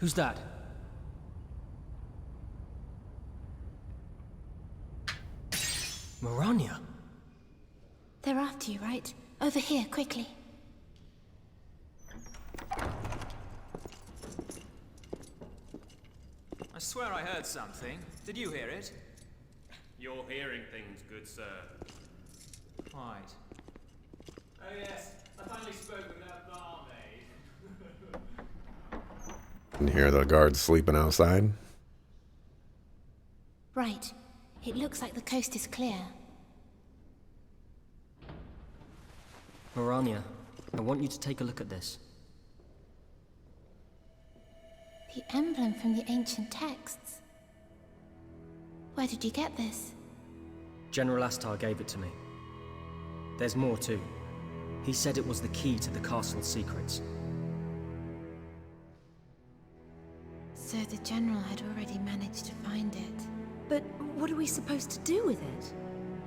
Who's that? Miranya? They're after you, right? Over here, quickly. I swear I heard something. Did you hear it? You're hearing things, good sir. Right. Oh yes, I finally spoke with that barmaid. Can you hear the guards sleeping outside? Right. It looks like the coast is clear. Miranya, I want you to take a look at this. The emblem from the ancient texts. Where did you get this? General Astar gave it to me. There's more too. He said it was the key to the castle's secrets. So the general had already managed to find it. But what are we supposed to do with it?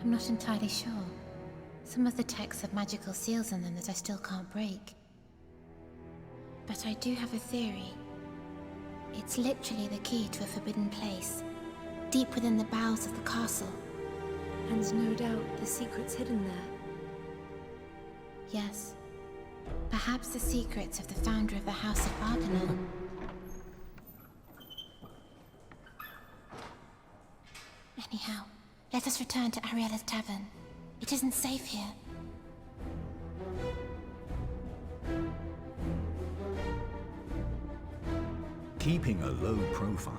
I'm not entirely sure. Some of the texts have magical seals in them that I still can't break. But I do have a theory. It's literally the key to a forbidden place, deep within the bowels of the castle. And no doubt the secret's hidden there. Yes. Perhaps the secrets of the founder of the House of Arcanel. Anyhow, let us return to Ariella's tavern. It isn't safe here. Keeping a low profile,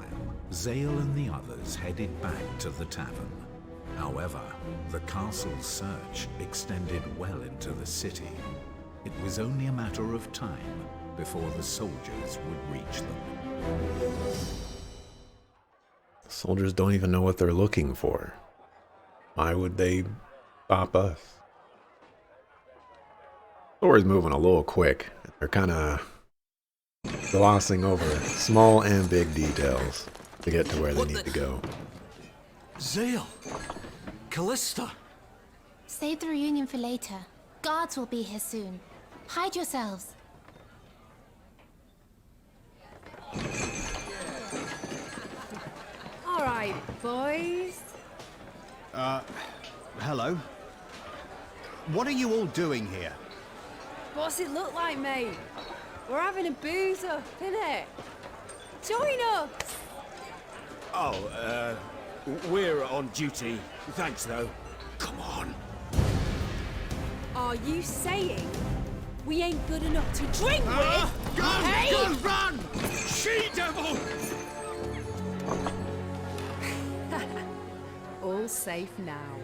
Zale and the others headed back to the tavern. However, the castle's search extended well into the city. It was only a matter of time before the soldiers would reach them. Soldiers don't even know what they're looking for. Why would they stop us? Story's moving a little quick. They're kind of glossing over small and big details to get to where they need to go. Zale! Callista! Save the reunion for later. Guards will be here soon. Hide yourselves. All right, boys. Hello? What are you all doing here? What's it look like, mate? We're having a booze up, innit? Join us! Oh, we're on duty. Thanks, though. Come on. Are you saying we ain't good enough to drink with? Hey! Go, run! She-devil! All safe now.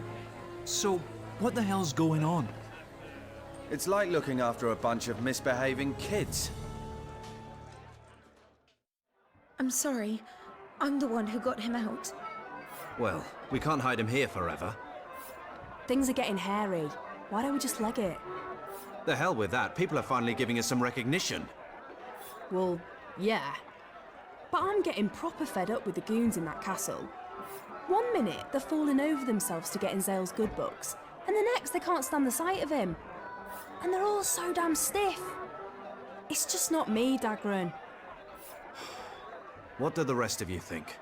So, what the hell's going on? It's like looking after a bunch of misbehaving kids. I'm sorry. I'm the one who got him out. Well, we can't hide him here forever. Things are getting hairy. Why don't we just leg it? The hell with that. People are finally giving us some recognition. Well, yeah. But I'm getting proper fed up with the goons in that castle. One minute, they're falling over themselves to get in Zale's good books, and the next, they can't stand the sight of him. And they're all so damn stiff. It's just not me, Dagran. What do the rest of you think?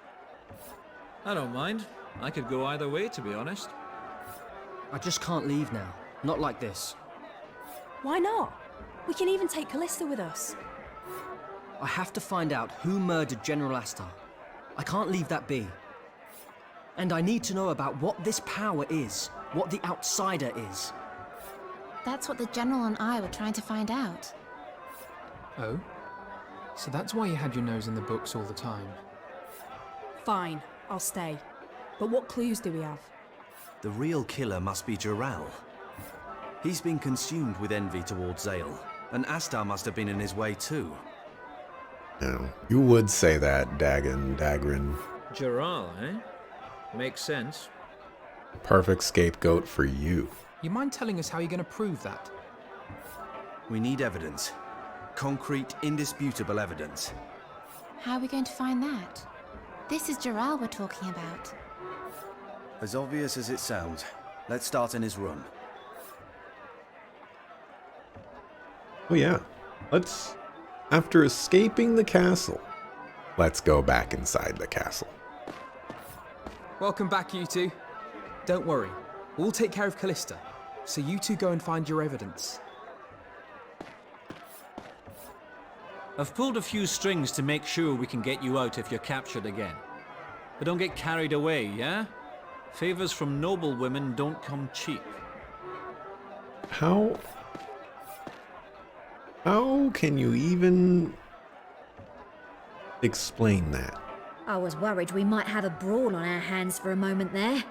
I don't mind. I could go either way, to be honest. I just can't leave now. Not like this. Why not? We can even take Callista with us. I have to find out who murdered General Astar. I can't leave that be. And I need to know about what this power is, what the outsider is. That's what the general and I were trying to find out. Oh? So that's why you had your nose in the books all the time? Fine, I'll stay. But what clues do we have? The real killer must be Jural. He's been consumed with envy towards Zale, and Astar must have been in his way too. Now, you would say that, Dagran. Jural, eh? Makes sense. Perfect scapegoat for you. You mind telling us how you're going to prove that? We need evidence. Concrete, indisputable evidence. How are we going to find that? This is Jural we're talking about. As obvious as it sounds. Let's start in his room. Oh yeah, let's... After escaping the castle, let's go back inside the castle. Welcome back, you two. Don't worry, we'll take care of Callista. So you two go and find your evidence. I've pulled a few strings to make sure we can get you out if you're captured again. But don't get carried away, yeah? Favors from noble women don't come cheap. How can you even explain that? I was worried we might have a brawl on our hands for a moment there.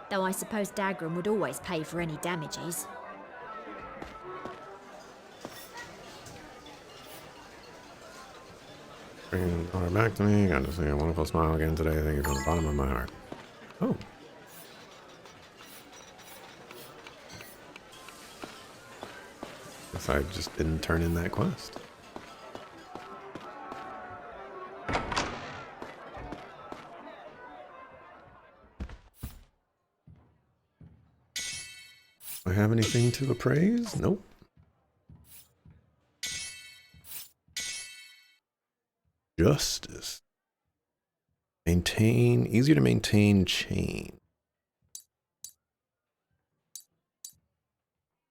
Though I suppose Dagran would always pay for any damages. Bring the daughter back to me. Got to see a wonderful smile again today. Thank you from the bottom of my heart. Oh. Guess I just didn't turn in that quest. Do I have anything to appraise? Nope. Justice. Maintain, easier to maintain chain.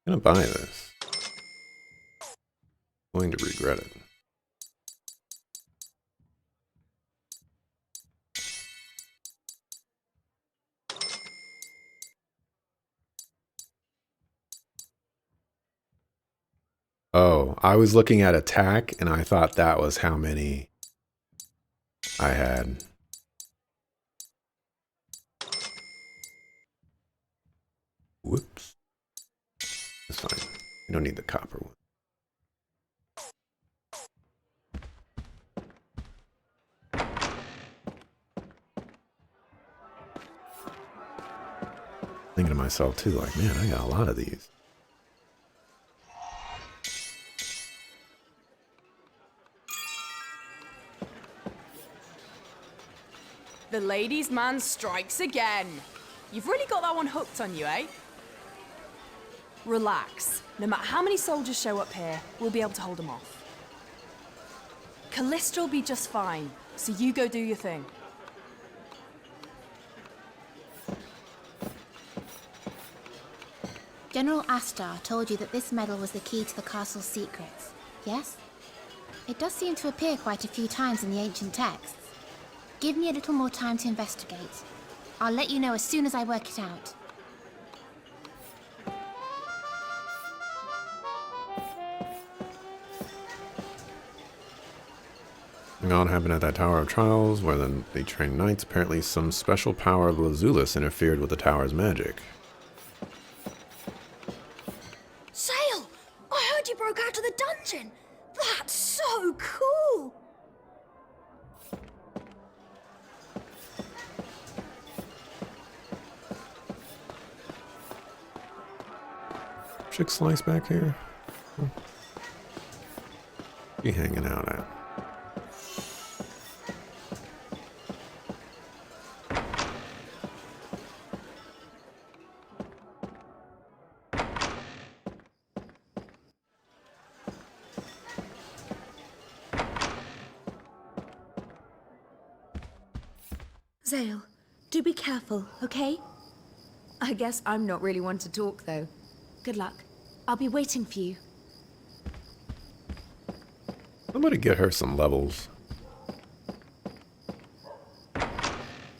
I'm gonna buy this. I'm going to regret it. Oh, I was looking at attack and I thought that was how many I had. Whoops. That's fine. You don't need the copper one. Thinking to myself too, like, man, I got a lot of these. The ladies' man strikes again. You've really got that one hooked on you, eh? Relax. No matter how many soldiers show up here, we'll be able to hold them off. Callista will be just fine, so you go do your thing. General Astar told you that this medal was the key to the castle's secrets, yes? It does seem to appear quite a few times in the ancient texts. Give me a little more time to investigate. I'll let you know as soon as I work it out. On happened at that Tower of Trials, where they trained knights. Apparently some special power of Lazulus interfered with the tower's magic. Zale! I heard you broke out of the dungeon! That's so cool! Chick Slice back here? You hanging out at? Zale, do be careful, okay? I guess I'm not really one to talk, though. Good luck. I'll be waiting for you. Somebody get her some levels.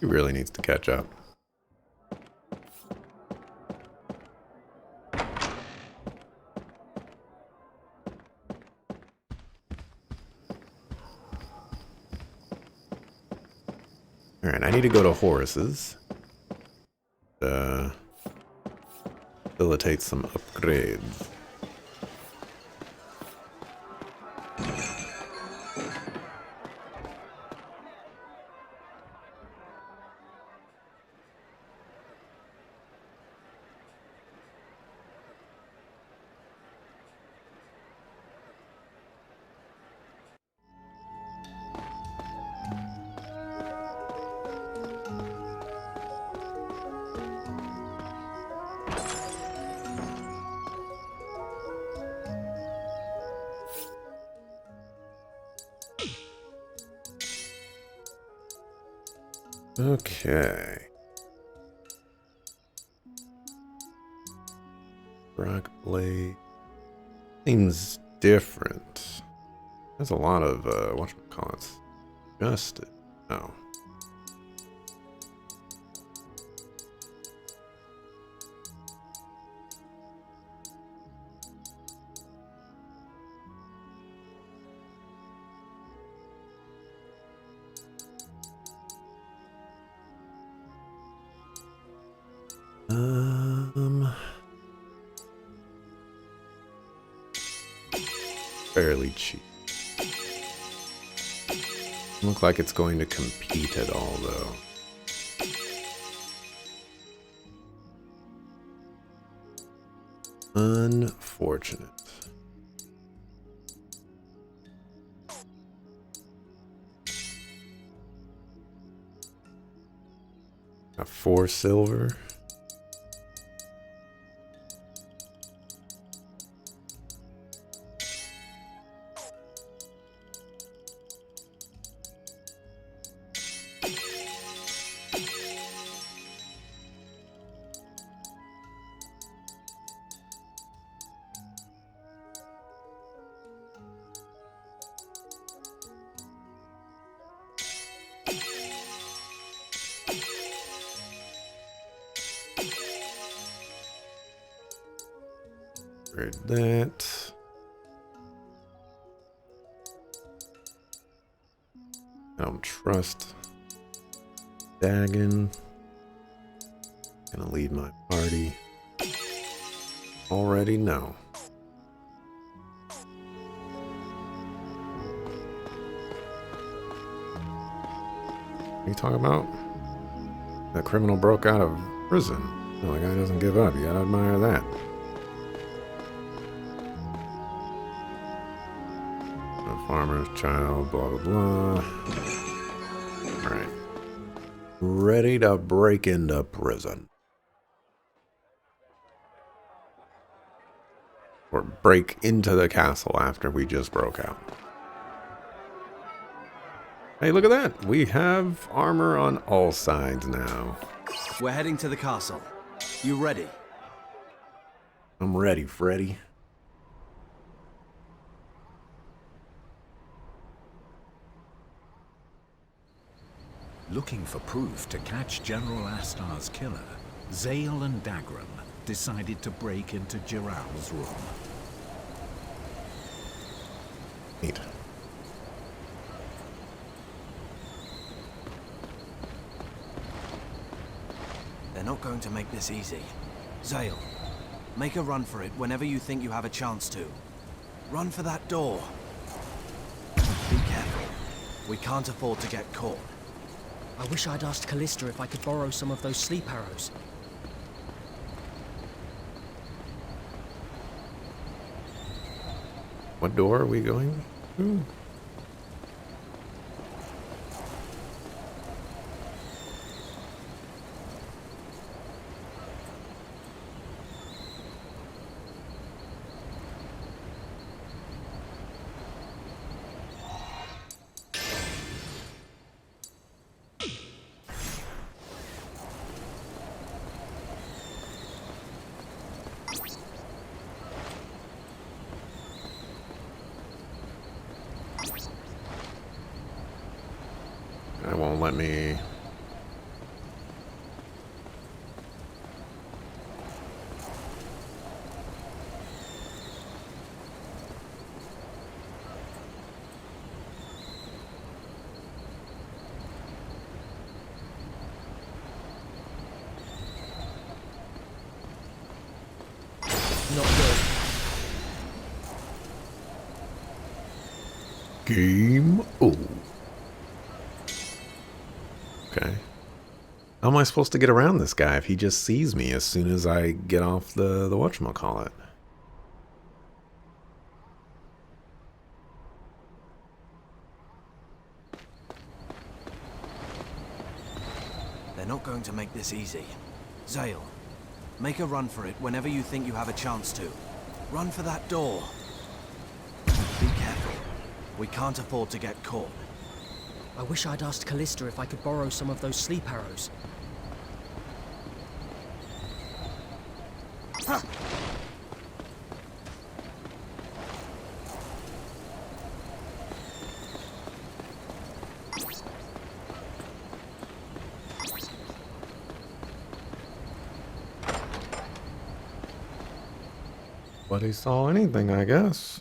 She really needs to catch up. Alright, I need to go to Horus's. Facilitate some upgrades. Okay. Rock blade seems different. There's a lot of whatchamacallits. Just no. Fairly cheap. Look like it's going to compete at all, though. Unfortunate. A 4 silver. That. I don't trust Dagon. Gonna lead my party. Already know. What are you talking about? That criminal broke out of prison. No, the guy doesn't give up. You gotta admire that. Farmer's child, blah, blah, blah. Alright. Ready to break into prison. Or break into the castle after we just broke out. Hey, look at that. We have armor on all sides now. We're heading to the castle. You ready? I'm ready, Freddy. Looking for proof to catch General Astar's killer, Zale and Dagran decided to break into Jiral's room. Neat. They're not going to make this easy. Zale, make a run for it whenever you think you have a chance to. Run for that door. Be careful. We can't afford to get caught. I wish I'd asked Callista if I could borrow some of those sleep arrows. What door are we going through? It won't let me. Not good. Game over. Okay. How am I supposed to get around this guy if he just sees me as soon as I get off the whatchamacallit? They're not going to make this easy. Zale, make a run for it whenever you think you have a chance to. Run for that door. Be careful. We can't afford to get caught. I wish I'd asked Callista if I could borrow some of those sleep arrows. But he saw anything, I guess.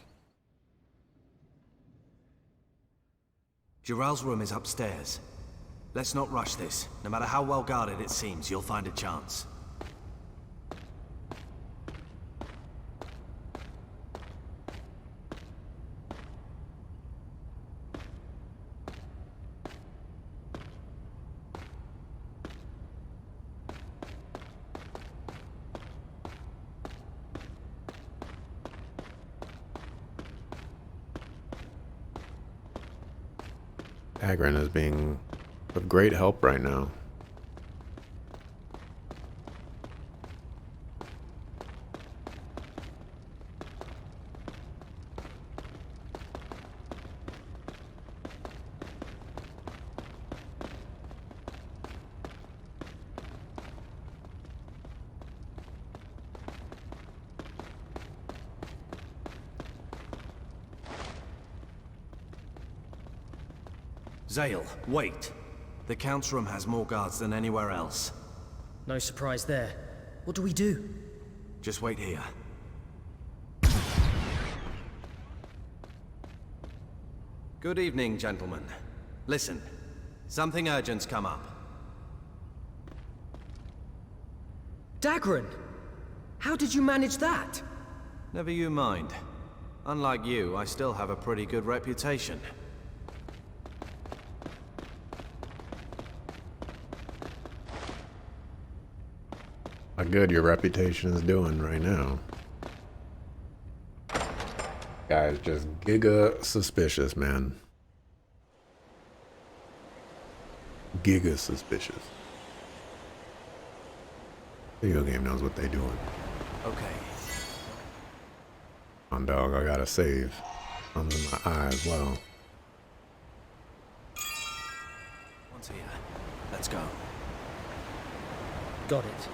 Jiral's room is upstairs. Let's not rush this. No matter how well guarded it seems, you'll find a chance. Dagran is being of great help right now. Zale, wait. The Count's room has more guards than anywhere else. No surprise there. What do we do? Just wait here. Good evening, gentlemen. Listen, something urgent's come up. Dagran! How did you manage that? Never you mind. Unlike you, I still have a pretty good reputation. How good your reputation is doing right now. Guy's just giga suspicious, man. Giga suspicious. Video game knows what they doing. Okay. On dog, I gotta save. Under my eye as well. One's here. Let's go. Got it.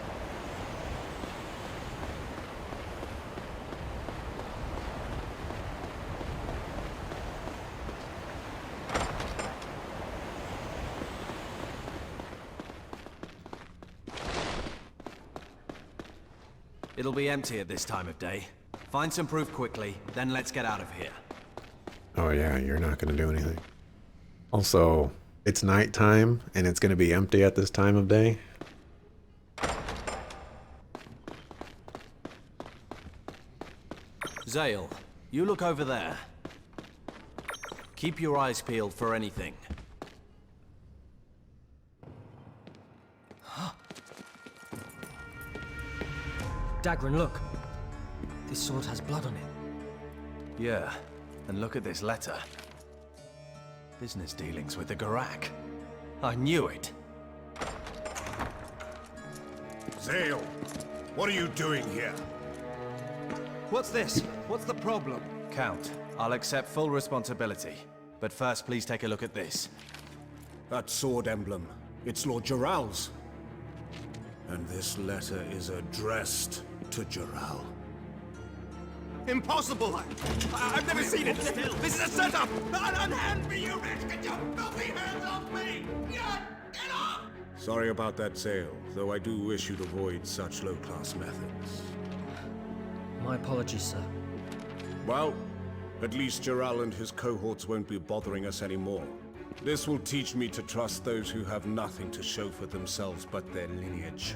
It'll be empty at this time of day. Find some proof quickly, then let's get out of here. Oh yeah, you're not gonna do anything. Also, it's nighttime and it's gonna be empty at this time of day. Zale, you look over there. Keep your eyes peeled for anything. Dagran, look. This sword has blood on it. Yeah, and look at this letter. Business dealings with the Garak. I knew it. Zale, what are you doing here? What's this? What's the problem? Count, I'll accept full responsibility. But first, please take a look at this. That sword emblem. It's Lord Jiral's. And this letter is addressed to Jiral. Impossible! I've never seen it! This is a setup! Unhand me, you wretch! Get your filthy hands off me! Get off! Sorry about that, Zale, though I do wish you'd avoid such low-class methods. My apologies, sir. Well, at least Jiral and his cohorts won't be bothering us anymore. This will teach me to trust those who have nothing to show for themselves but their lineage.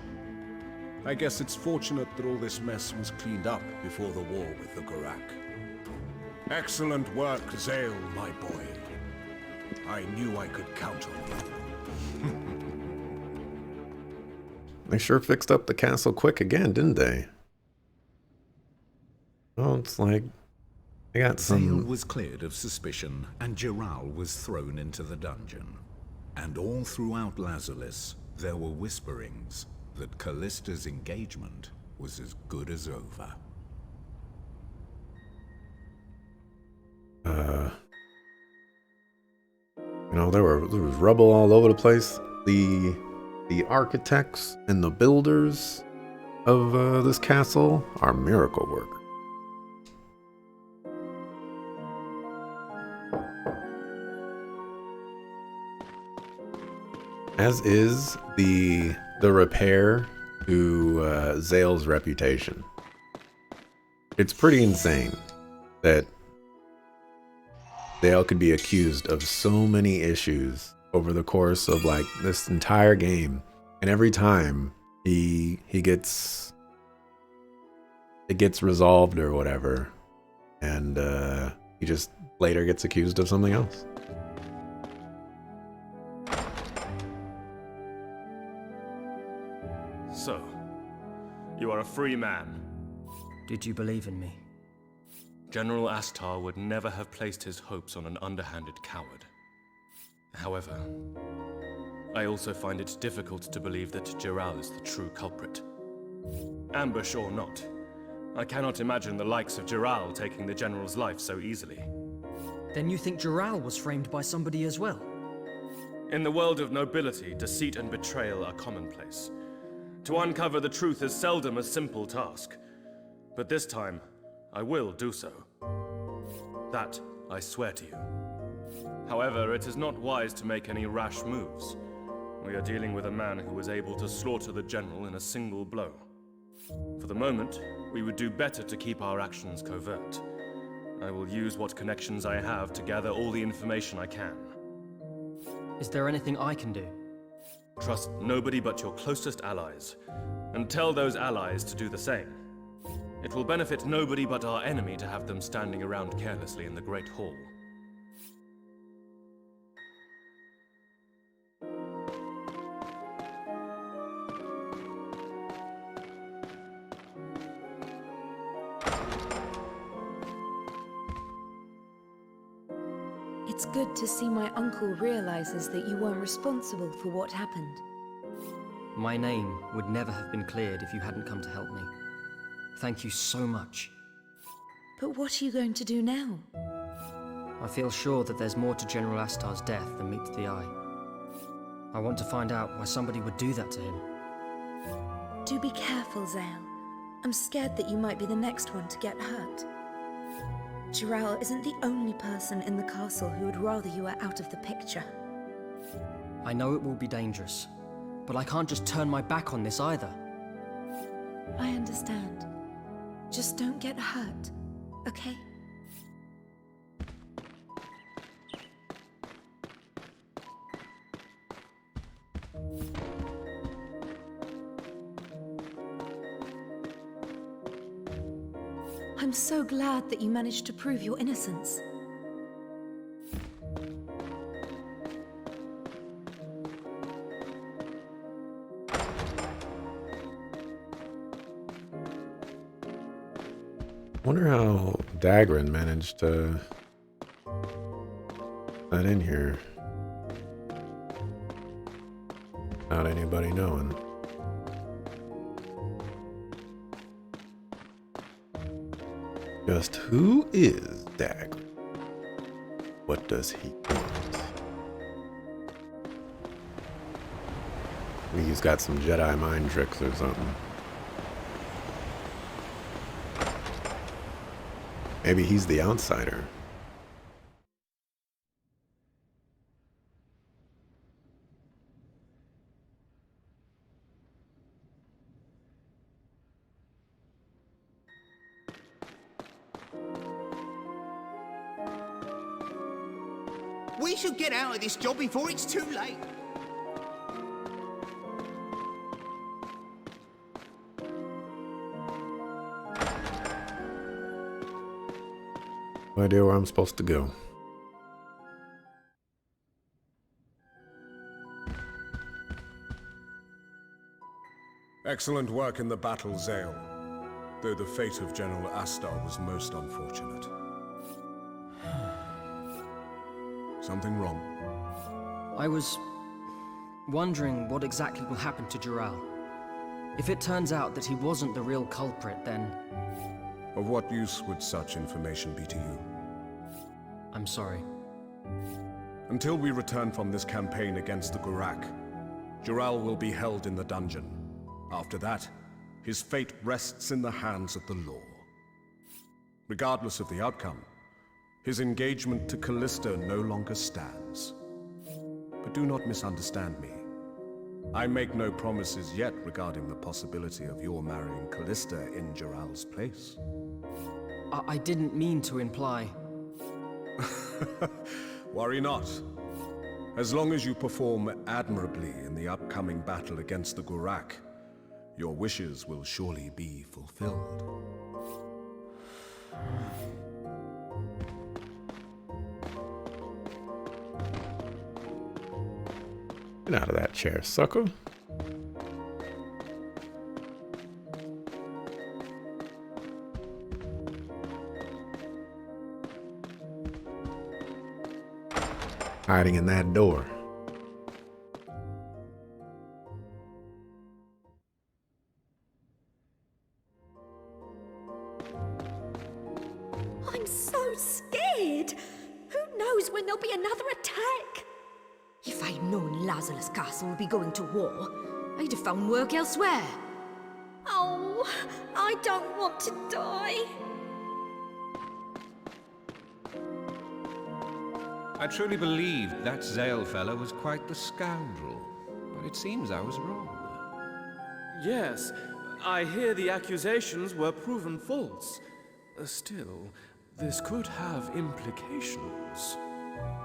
I guess it's fortunate that all this mess was cleaned up before the war with the Garak. Excellent work, Zale, my boy. I knew I could count on you. They sure fixed up the castle quick again, didn't they? Oh, it's like I got Zale some. was cleared of suspicion, and Jiral was thrown into the dungeon. And all throughout Lazulis, there were whisperings that Callista's engagement was as good as over. know, there was rubble all over the place. The architects and the builders of this castle are miracle workers. As is the repair to Zale's reputation. It's pretty insane that Zale could be accused of so many issues over the course of like this entire game, and every time it gets resolved or whatever, and he just later gets accused of something else. So, you are a free man. Did you believe in me? General Astar would never have placed his hopes on an underhanded coward. However, I also find it difficult to believe that Jiral is the true culprit. Ambush or not, I cannot imagine the likes of Jiral taking the General's life so easily. Then you think Jiral was framed by somebody as well? In the world of nobility, deceit and betrayal are commonplace. To uncover the truth is seldom a simple task. But this time, I will do so. That I swear to you. However, it is not wise to make any rash moves. We are dealing with a man who was able to slaughter the General in a single blow. For the moment, we would do better to keep our actions covert. I will use what connections I have to gather all the information I can. Is there anything I can do? Trust nobody but your closest allies, and tell those allies to do the same. It will benefit nobody but our enemy to have them standing around carelessly in the Great Hall. It's good to see my uncle realizes that you weren't responsible for what happened. My name would never have been cleared if you hadn't come to help me. Thank you so much. But what are you going to do now? I feel sure that there's more to General Astar's death than meets the eye. I want to find out why somebody would do that to him. Do be careful, Zale. I'm scared that you might be the next one to get hurt. Jiral isn't the only person in the castle who would rather you were out of the picture. I know it will be dangerous, but I can't just turn my back on this either. I understand. Just don't get hurt, okay? I'm so glad that you managed to prove your innocence. Wonder how Dagran managed to get in here without anybody knowing. Just who is Dagran? What does he want? Maybe he's got some Jedi mind tricks or something. Maybe he's the outsider. We should get out of this job before it's too late. No idea where I'm supposed to go. Excellent work in the battle, Zale. Though the fate of General Astar was most unfortunate. Something wrong? I was wondering what exactly will happen to Jiral. If it turns out that he wasn't the real culprit, then... Of what use would such information be to you? I'm sorry. Until we return from this campaign against the Gurak, Jural will be held in the dungeon. After that, his fate rests in the hands of the law. Regardless of the outcome, his engagement to Callisto no longer stands. But do not misunderstand me. I make no promises yet regarding the possibility of your marrying Callista in Jural's place. I didn't mean to imply... Worry not. As long as you perform admirably in the upcoming battle against the Gurak, your wishes will surely be fulfilled. Get out of that chair, sucker. Hiding in that door. I'm so scared. Who knows when there'll be another attack? If I'd known Lazarus Castle would be going to war, I'd have found work elsewhere. Oh, I don't want to die. I truly believed that Zale fellow was quite the scoundrel, but it seems I was wrong. Yes, I hear the accusations were proven false. Still, this could have implications.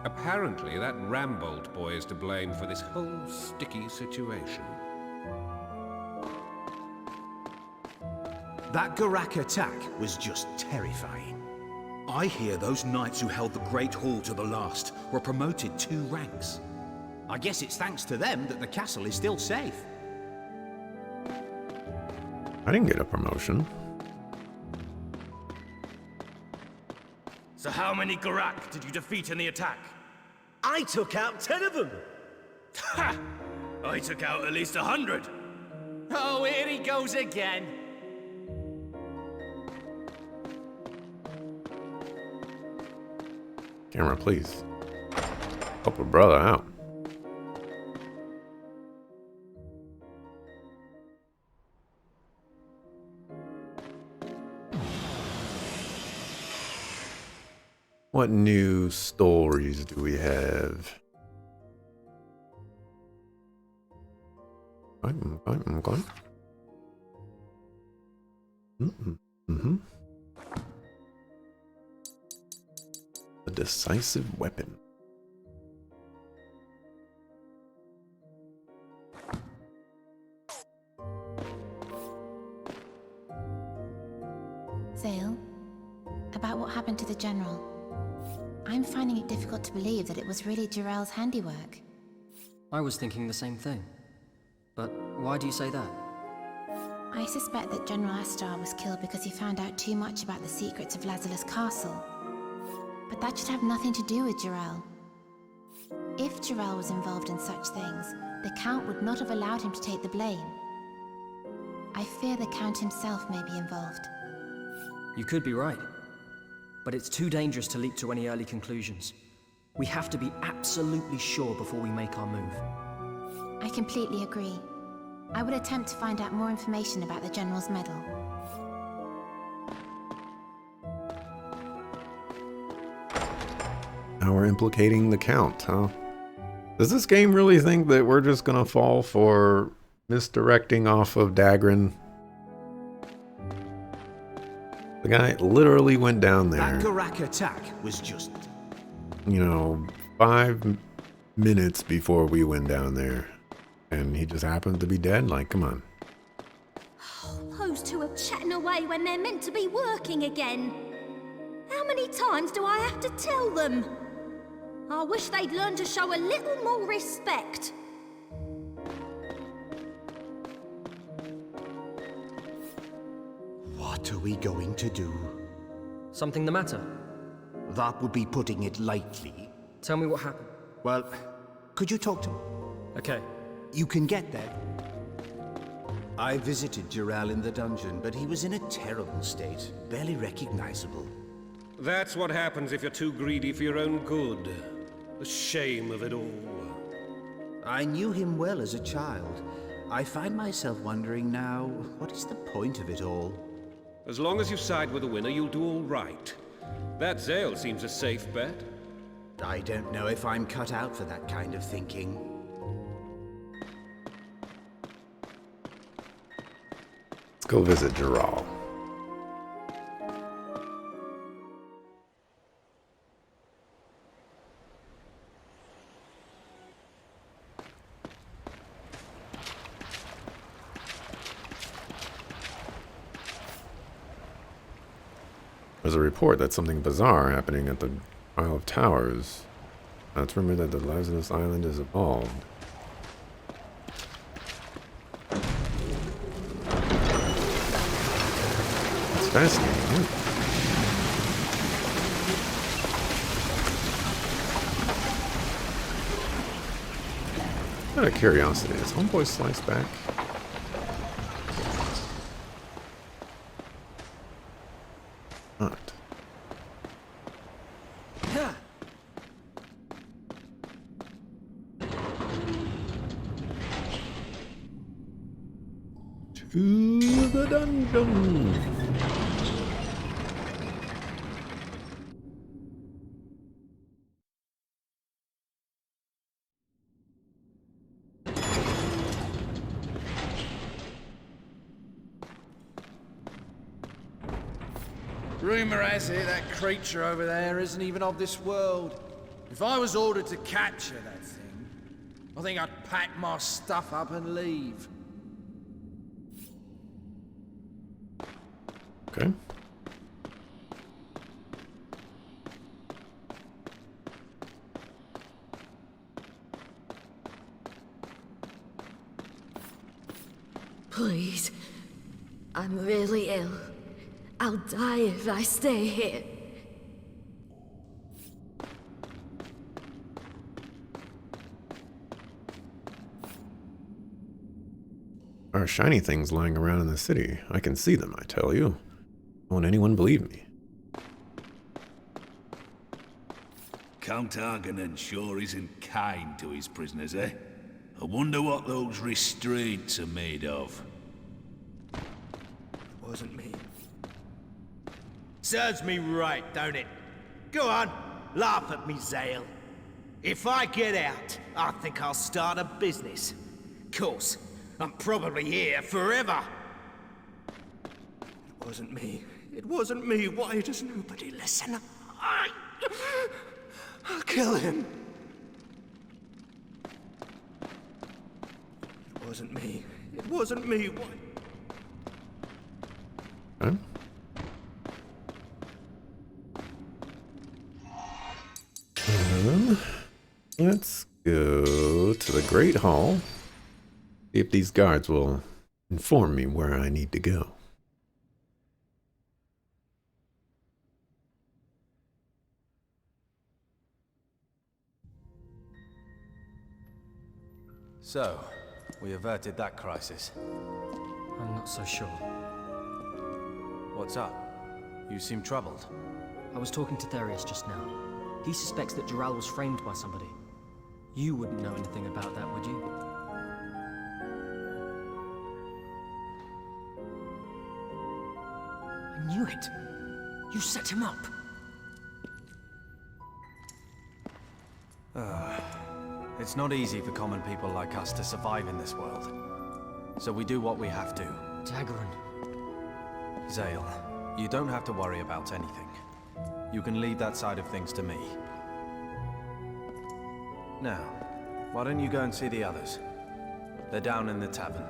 Apparently, that Rambold boy is to blame for this whole sticky situation. That Gurak attack was just terrifying. I hear those knights who held the Great Hall to the last were promoted 2 ranks. I guess it's thanks to them that the castle is still safe. I didn't get a promotion. So how many Gurak did you defeat in the attack? I took out 10 of them! Ha! I took out at least 100! Oh, here he goes again! Camera, please. Help a brother out. What new stories do we have? Okay. The decisive weapon. Zale, about what happened to the General. I'm finding it difficult to believe that it was really Jural's handiwork. I was thinking the same thing. But why do you say that? I suspect that General Astar was killed because he found out too much about the secrets of Lazarus Castle. But that should have nothing to do with Jural. If Jural was involved in such things, the Count would not have allowed him to take the blame. I fear the Count himself may be involved. You could be right. But it's too dangerous to leap to any early conclusions. We have to be absolutely sure before we make our move. I completely agree. I would attempt to find out more information about the General's medal. Now we're implicating the Count, huh? Does this game really think that we're just gonna fall for misdirecting off of Dagran? The guy literally went down there. That Gurak attack was just... You know, 5 minutes before we went down there. And he just happened to be dead? Like, come on. Those two are chatting away when they're meant to be working again. How many times do I have to tell them? I wish they'd learn to show a little more respect. What are we going to do? Something the matter? That would be putting it lightly. Tell me what happened. Well, could you talk to me? Okay. You can get there. I visited Jural in the dungeon, but he was in a terrible state, barely recognizable. That's what happens if you're too greedy for your own good. The shame of it all. I knew him well as a child. I find myself wondering now, what is the point of it all? As long as you side with the winner, you'll do all right. That Zale seems a safe bet. I don't know if I'm cut out for that kind of thinking. Let's go visit Geralt. There's a report that something bizarre happening at the Isle of Towers. It's rumored that the Lazarus Island is evolved. It's fascinating, isn't it? Out of curiosity, is Homeboy Slice back? Not. To the dungeon. Rumor has it that creature over there isn't even of this world. If I was ordered to capture that thing, I think I'd pack my stuff up and leave. Okay. Please. I'm really ill. I'll die if I stay here. There are shiny things lying around in the city. I can see them, I tell you. Won't anyone believe me? Count Arganan sure isn't kind to his prisoners, eh? I wonder what those restraints are made of. Wasn't me. Serves me right, don't it? Go on, laugh at me, Zale. If I get out, I think I'll start a business. Course, I'm probably here forever. It wasn't me. It wasn't me. Why does nobody listen? I'll kill him. It wasn't me. It wasn't me. Why? Okay. Let's go to the Great Hall. See if these guards will inform me where I need to go. So, we averted that crisis. I'm not so sure. What's up? You seem troubled. I was talking to Therius just now. He suspects that Geralt was framed by somebody. You wouldn't know anything about that, would you? I knew it! You set him up! It's not easy for common people like us to survive in this world. So we do what we have to. Daggeron. Zale, you don't have to worry about anything. You can leave that side of things to me. Now, why don't you go and see the others? They're down in the tavern.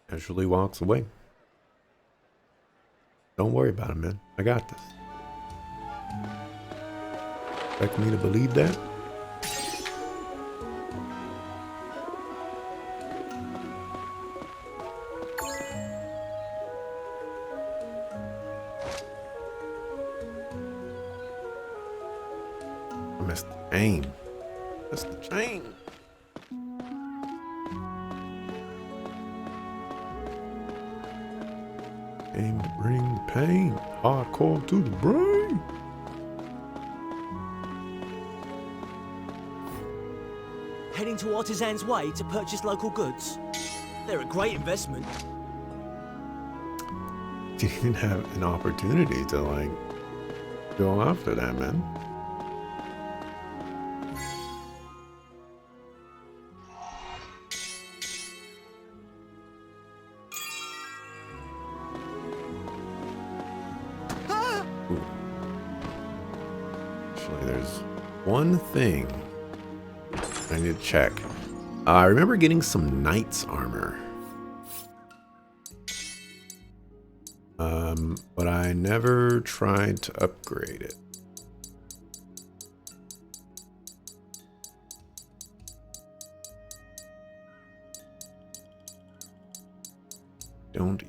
Casually walks away. Don't worry about it, man. I got this. Expect me to believe that? missed the chain. Missed the chain. Aim to bring the pain hardcore to the brain. Heading to Artisan's Way to purchase local goods. They're a great investment. Didn't even have an opportunity to like go after that, man. Ooh. Actually, there's one thing I need to check. I remember getting some knight's armor. But I never tried to upgrade it. Don't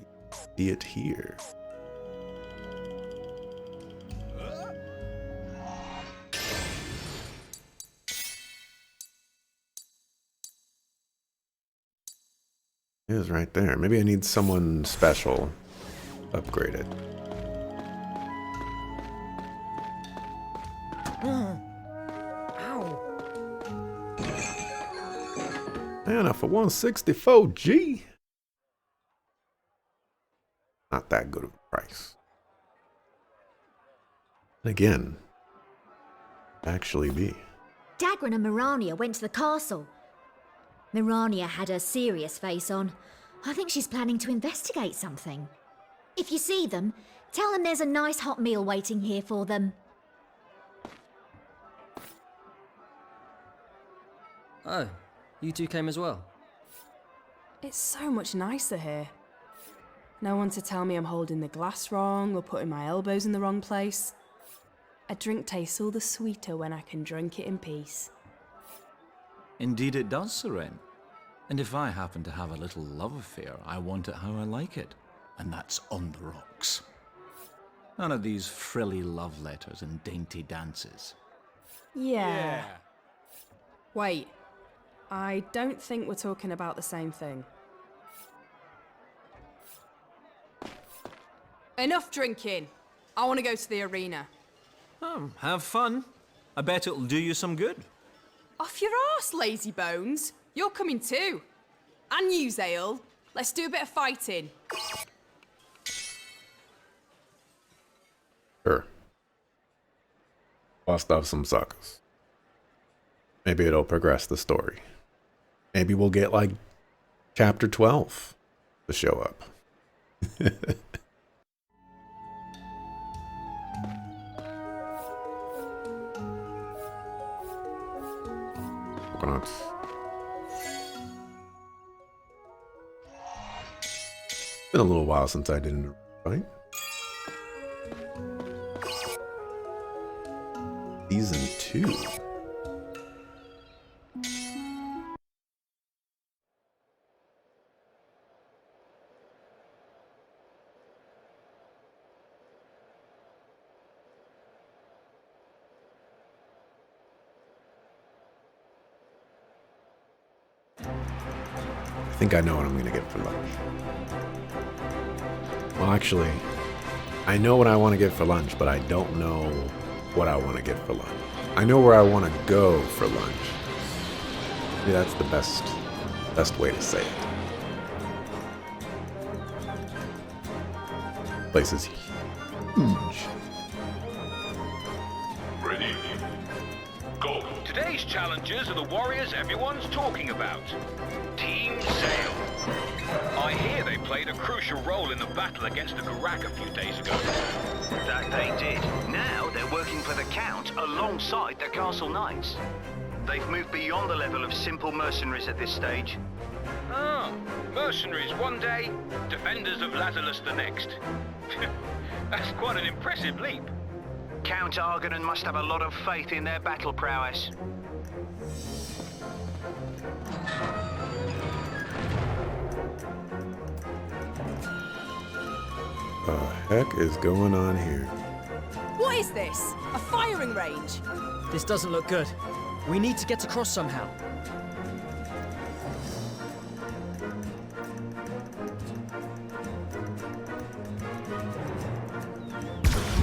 see it here. It is right there. Maybe I need someone special upgraded. Ow. Man, for 164G. Not that good of a price. Again, actually be. Dagran and Mirania went to the castle. Mirania had a serious face on. I think she's planning to investigate something. If you see them, tell them there's a nice hot meal waiting here for them. Oh, you two came as well? It's so much nicer here. No one to tell me I'm holding the glass wrong or putting my elbows in the wrong place. A drink tastes all the sweeter when I can drink it in peace. Indeed it does, Seren. And if I happen to have a little love affair, I want it how I like it. And that's on the rocks. None of these frilly love letters and dainty dances. Yeah. Wait. I don't think we're talking about the same thing. Enough drinking. I want to go to the arena. Oh, have fun. I bet it'll do you some good. Off your arse, lazy bones. You're coming too. And you, Zale. Let's do a bit of fighting. Sure. Bust off some suckers. Maybe it'll progress the story. Maybe we'll get like chapter 12 to show up. Coconuts. Been a little while since I did a fight. Season 2. I think I know what I'm gonna get for lunch. Well, actually, I know what I want to get for lunch, but I don't know what I want to get for lunch. I know where I want to go for lunch. Maybe that's the best way to say it. Place is huge. Ready? Go. Today's challengers are the warriors everyone's talking about. Team Zale. I hear they played a crucial role in the battle against the Gurak a few days ago. That they did. Now they're working for the Count alongside the Castle Knights. They've moved beyond the level of simple mercenaries at this stage. Ah, mercenaries one day, defenders of Lazarus the next. That's quite an impressive leap. Count Argonon must have a lot of faith in their battle prowess. The heck is going on here? What is this? A firing range? This doesn't look good. We need to get across somehow.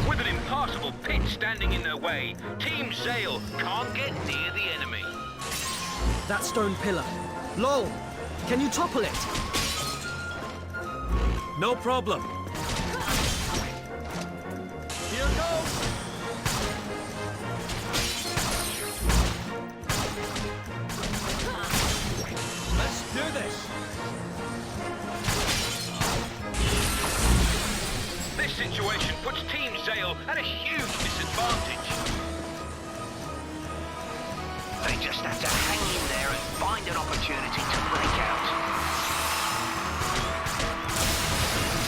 With an impassable pit standing in their way, Team Zale can't get near the enemy. That stone pillar. Lol, can you topple it? No problem. Here goes! Let's do this. This situation puts Team Zale at a huge disadvantage. They just have to hang in there and find an opportunity to break out.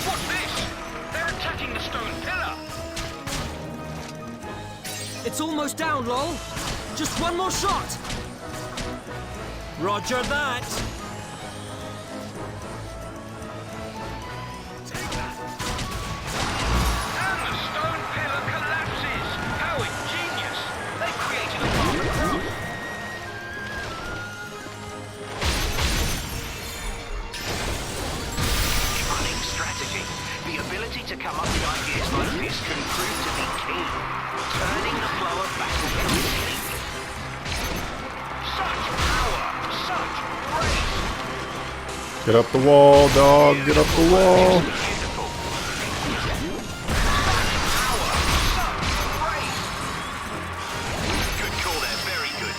What's this? They're attacking the stone pillar. It's almost down, lol. Just one more shot. Roger that. And the stone pillar collapses. How ingenious. They've created a carbon cross. Cunning strategy. The ability to come up with ideas like this can prove to be key. Turning the flow of battle completely. Such power, such grace. Get up the wall, dog. Get up the wall. Good call there, very good.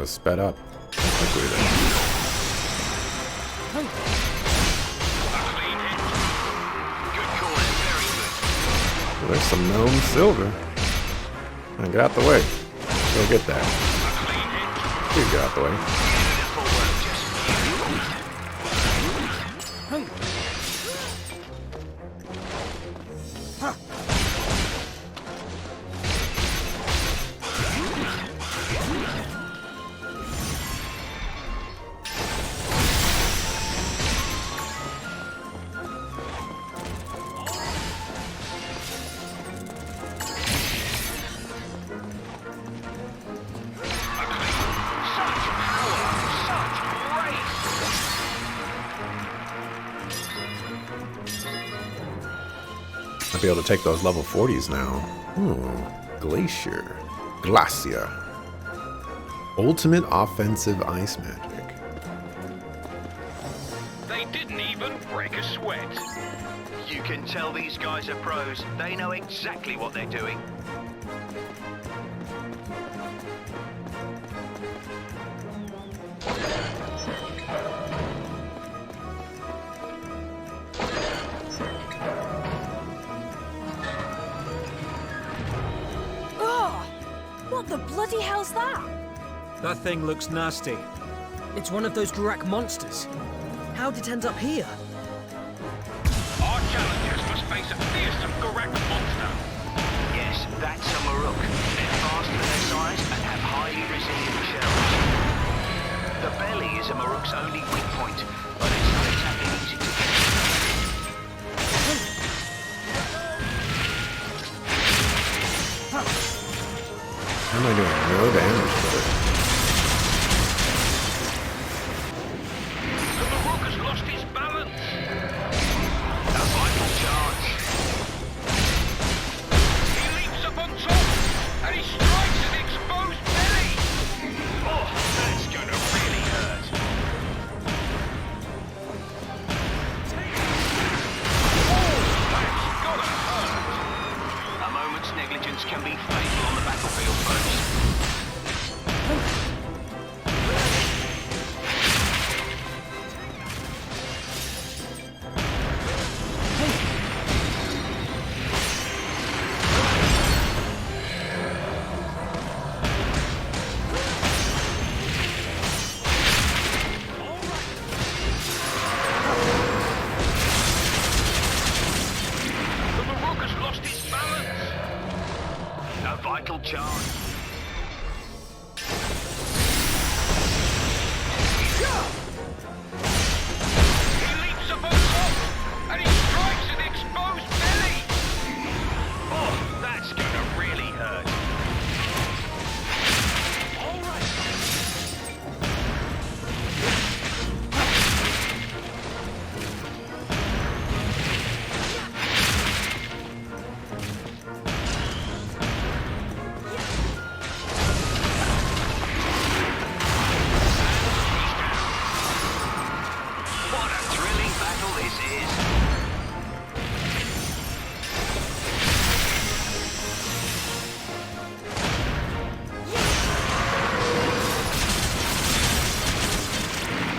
Sped up. Quickly then. Well, there's some gnome silver. Now get out the way. Go get that. Please get out the way. I'll be able to take those level 40s now. Glacier. Glacia. Ultimate offensive ice magic. They didn't even break a sweat. You can tell these guys are pros. They know exactly what they're doing. What the bloody hell's that? That thing looks nasty. It's one of those Gurak monsters. How did it end up here? Our challengers must face a fearsome Gurak monster. Yes, that's a Maruk. They're fast for their size and have highly resilient shells. The belly is a Maruk's only weak point, but it's not exactly easy to get. How am I doing? No damage to it. The Maruk has lost his balance. A vital charge. He leaps up on top, and he strikes an exposed belly. Oh, that's gonna really hurt. Oh, that's gotta hurt. A moment's negligence can be fatal on the battlefield, folks. The Maruk has lost his balance. A vital charge. leaps above top, and he strikes at the exposed belly! Oh, that's gonna really hurt. All right. What a thrilling battle this is!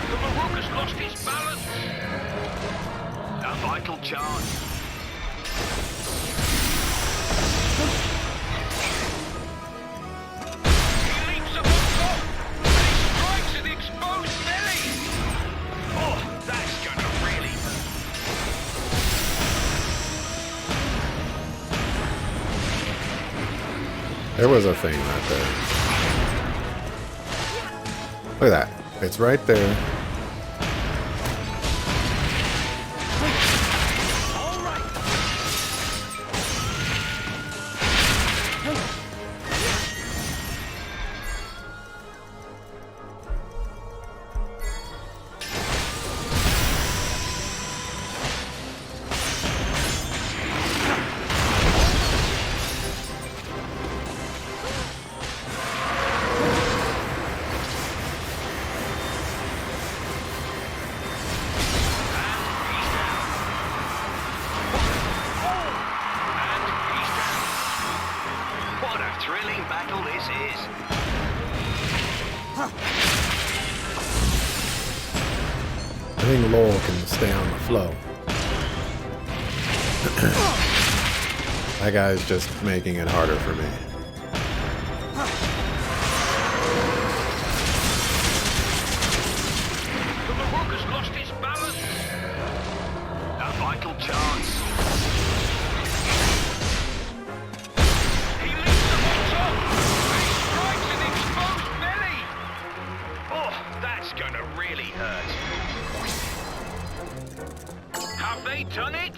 The Marok has lost his balance! A vital chance. He leaps above top, and he strikes at the exposed belly! Oh, that's gonna really hurt. There was a thing right there. Look at that. It's right there. What a thrilling battle this is! I think Lowell can stay on the flow. That guy's just making it harder for me. The Marok has lost his balance! A vital chance. He leaps above top, and he strikes at the exposed belly! Oh, that's gonna really hurt. Have they done it?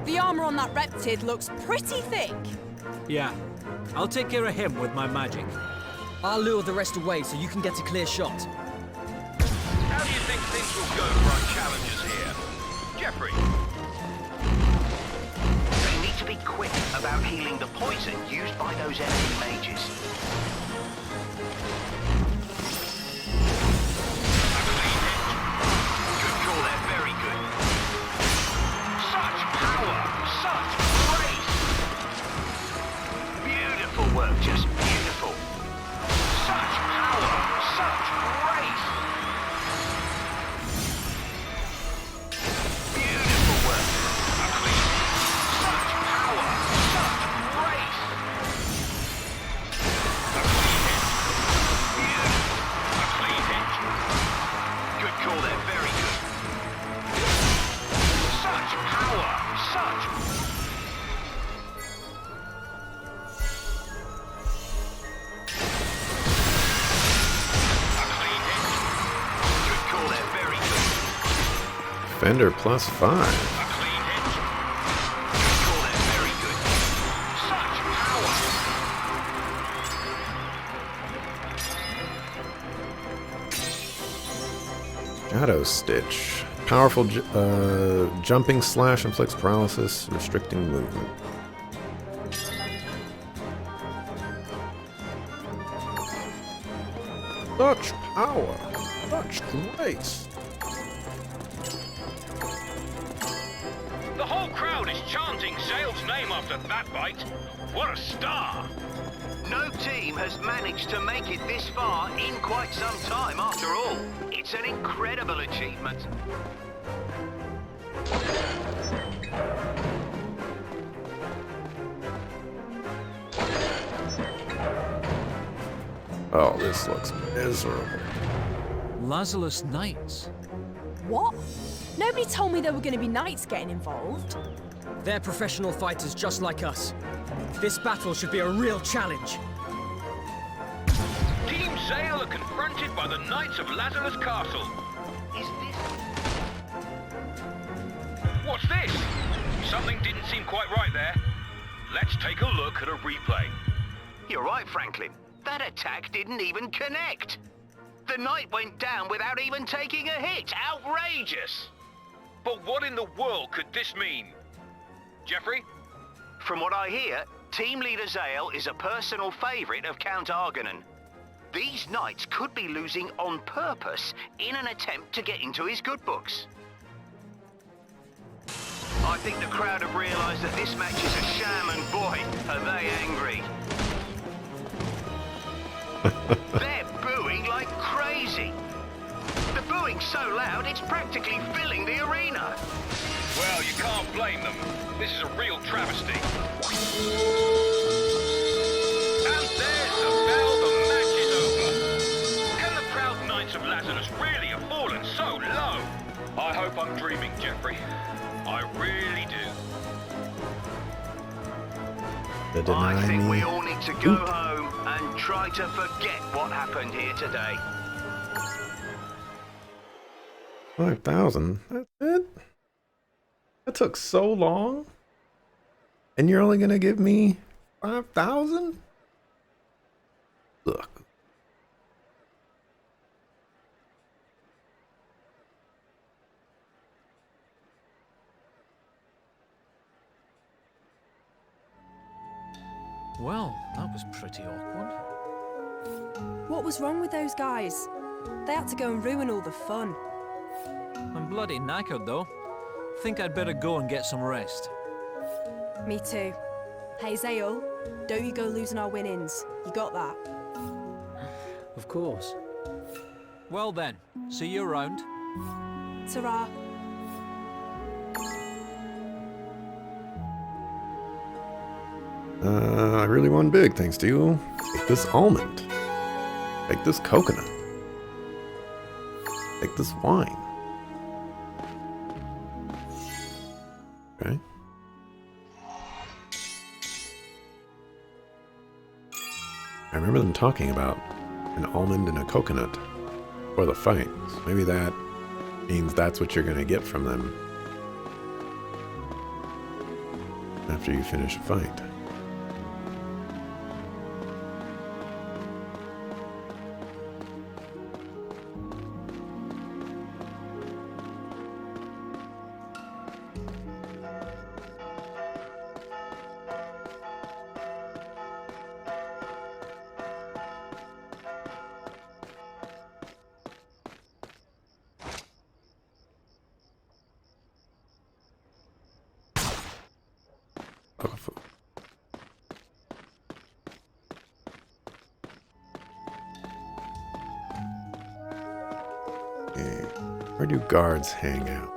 The armor on that reptid looks pretty thick. Yeah, I'll take care of him with my magic. I'll lure the rest away so you can get a clear shot. How do you think things will go for our challengers here? Jeffrey? They need to be quick about healing the poison used by those enemy mages. Good call there, very good. Such power, such grace! Beautiful work, just beautiful. Such power, such grace! Beautiful work. A clean. Such power, such grace! A clean hit. Beautiful. A clean hit. Good call there, very good. Such power, such... Defender +5. Shadow Stitch. Powerful jumping slash inflicts paralysis, restricting movement. Such power, such grace. The whole crowd is chanting Zale's name after that bite. What a star! No team has managed to make it this far in quite some time after all. It's an incredible achievement. Oh, this looks miserable. Lazarus Knights. What? Nobody told me there were going to be knights getting involved. They're professional fighters just like us. This battle should be a real challenge. Team Zale are confronted by the Knights of Lazarus Castle. What's this? Something didn't seem quite right there. Let's take a look at a replay. You're right, Franklin. That attack didn't even connect. The knight went down without even taking a hit. Outrageous! But what in the world could this mean? Jeffrey? From what I hear, Team Leader Zale is a personal favorite of Count Argonon. These knights could be losing on purpose in an attempt to get into his good books. I think the crowd have realized that this match is a sham, and boy, are they angry. They're booing like crazy. The booing's so loud, it's practically filling the arena. Well, you can't blame them. This is a real travesty. And there's the bell. The match is over. Can the proud Knights of Lazarus really have fallen so low? I hope I'm dreaming, Jeffrey. I really do. I think we all need to go home and try to forget what happened here today. 5,000? That's it? That took so long? And you're only gonna give me 5,000? Look. Well, that was pretty awkward. What was wrong with those guys? They had to go and ruin all the fun. I'm bloody knackered, though. Think I'd better go and get some rest. Me too. Hey, Zale, don't you go losing our winnings. You got that? Of course. Well then, see you around. Ta-ra. I really won big, thanks to you. Take this almond. Take this coconut. Take this wine. Okay. I remember them talking about an almond and a coconut for the fight. So maybe that means that's what you're going to get from them after you finish a fight. Where do guards hang out?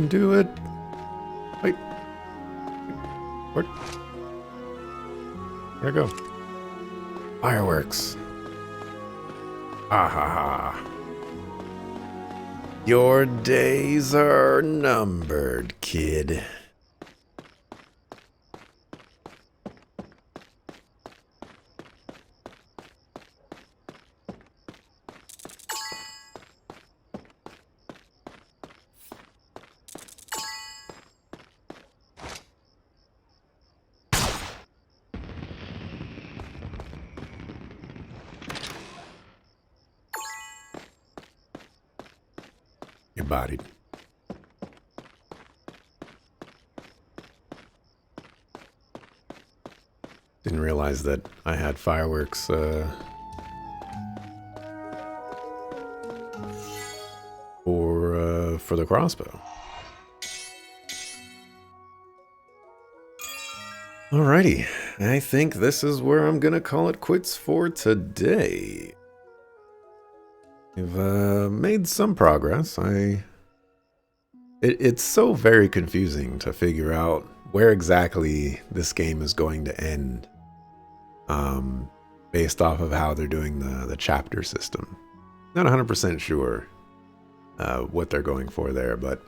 Do it. Wait. Where'd it go? Fireworks. Ah ha ha. Your days are numbered, kid. bodied. Didn't realize that I had fireworks for the crossbow. Alrighty, I think this is where I'm gonna call it quits for today. We've made some progress. It's so very confusing to figure out where exactly this game is going to end, based off of how they're doing the chapter system. Not 100% sure what they're going for there, but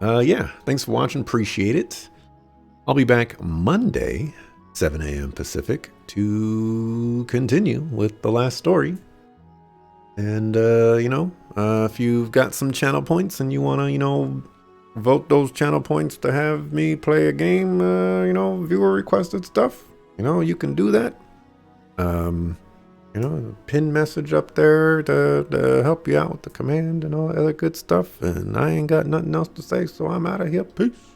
yeah, thanks for watching, appreciate it. I'll be back Monday, 7 a.m. Pacific, to continue with the last story. And, you know, if you've got some channel points and you want to, you know, vote those channel points to have me play a game, you know, viewer requested stuff, you know, you can do that. You know, pin message up there to help you out with the command and all that other good stuff. And I ain't got nothing else to say, so I'm out of here. Peace.